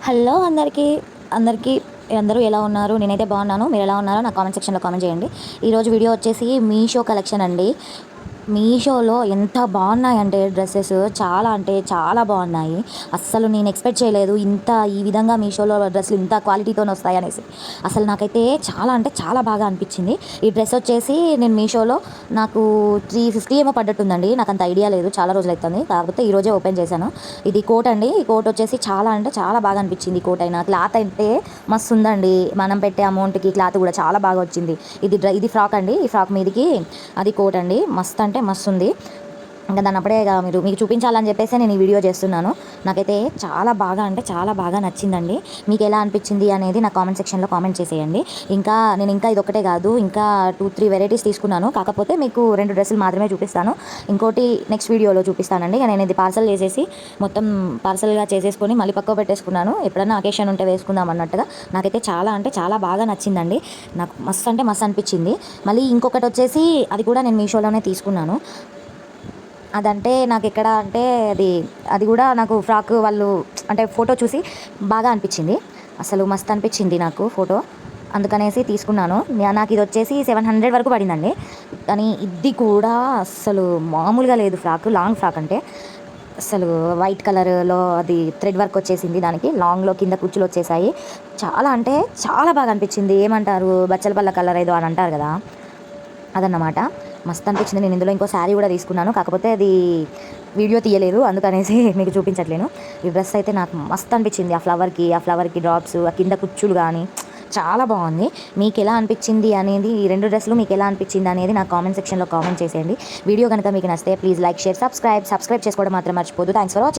Hello అందరికీ అందరికీ అందరూ ఎలా ఉన్నారు? నేనైతే బాగున్నాను. మీరు ఎలా ఉన్నారో నా కామెంట్ సెక్షన్లో కామెంట్ చేయండి. ఈరోజు వీడియో వచ్చేసి మీషో కలెక్షన్ అండి. మీషోలో ఎంత బాగున్నాయంటే డ్రెస్సెస్ చాలా అంటే చాలా బాగున్నాయి. అస్సలు నేను ఎక్స్పెక్ట్ చేయలేదు ఈ విధంగా మీషోలో డ్రెస్సులు ఇంత క్వాలిటీతో వస్తాయి అనేసి. అసలు నాకైతే చాలా అంటే చాలా బాగా అనిపించింది. ఈ డ్రెస్ వచ్చేసి నేను మీషోలో నాకు 350 ఏమో పడ్డట్టుందండి. నాకు అంత ఐడియా లేదు, చాలా రోజులు అవుతుంది. కాకపోతే ఈరోజే ఓపెన్ చేశాను. ఇది కోట్ అండి. ఈ కోట్ వచ్చేసి చాలా అంటే చాలా బాగా అనిపించింది. కోట్ అయినా క్లాత్ అయితే మస్తు ఉందండి. మనం పెట్టే అమౌంట్కి క్లాత్ కూడా చాలా బాగా వచ్చింది. ఇది ఫ్రాక్ అండి. ఈ ఫ్రాక్ మీదకి అది కోట్ అండి. మస్తు అంటే మస్తు ఉంది. ఇంకా దాన్ని అప్పుడే మీకు చూపించాలని చెప్పేసి నేను ఈ వీడియో చేస్తున్నాను. నాకైతే చాలా బాగా అంటే చాలా బాగా నచ్చిందండి. మీకు ఎలా అనిపించింది అనేది నా కామెంట్ సెక్షన్లో కామెంట్ చేసేయండి. నేను ఇది ఒకటే కాదు, ఇంకా 2-3 వెరైటీస్ తీసుకున్నాను. కాకపోతే మీకు 2 డ్రెస్సులు మాత్రమే చూపిస్తాను. ఇంకోటి నెక్స్ట్ వీడియోలో చూపిస్తానండి. నేను ఇది పార్సల్ చేసేసి మొత్తం పార్సల్గా చేసేసుకొని మళ్ళీ పక్కకు పెట్టేసుకున్నాను. ఎప్పుడైనా అకేషన్ ఉంటే వేసుకుందాం అన్నట్టుగా. నాకైతే చాలా అంటే చాలా బాగా నచ్చిందండి. నాకు మస్తు అంటే మస్తు అనిపించింది. మళ్ళీ ఇంకొకటి వచ్చేసి అది కూడా నేను మీషోలోనే తీసుకున్నాను. అదంటే నాకు ఎక్కడ అంటే అది కూడా నాకు ఫ్రాక్ వాళ్ళు అంటే ఫోటో చూసి బాగా అనిపించింది. అసలు మస్తు అనిపించింది నాకు ఫోటో, అందుకనేసి తీసుకున్నాను. నాకు ఇది వచ్చేసి 700 వరకు పడిందండి. కానీ ఇది కూడా అస్సలు మామూలుగా లేదు. లాంగ్ ఫ్రాక్ అంటే అసలు వైట్ కలర్లో అది థ్రెడ్ వర్క్ వచ్చేసింది. దానికి లాంగ్లో కింద కుచ్చులు వచ్చేసాయి. చాలా అంటే చాలా బాగా అనిపించింది. ఏమంటారు, బచ్చల పల్ల కలర్ ఏదో అని అంటారు కదా, అదన్నమాట. మస్తు అనిపించింది. నేను ఇందులో ఇంకో శారీ కూడా తీసుకున్నాను. కాకపోతే అది వీడియో తీయలేదు, అందుకనేసి మీకు చూపించట్లేను. ఈ డ్రెస్ అయితే నాకు మస్తు అనిపించింది. ఆ ఫ్లవర్కి డ్రాప్స్, ఆ కింద కుచ్చులు కానీ చాలా బాగుంది. మీకు ఎలా అనిపించింది అనేది, ఈ 2 డ్రెస్సులు మీకు ఎలా అనిపించింది అనేది నాకు కామెంట్ సెక్షన్లో కామెంట్ చేసేయండి. వీడియో కనుక మీకు నచ్చితే ప్లీజ్ లైక్, షేర్, సబ్స్క్రైబ్ చేసుకోవడం మాత్రం మర్చిపోదు. Thanks for watching.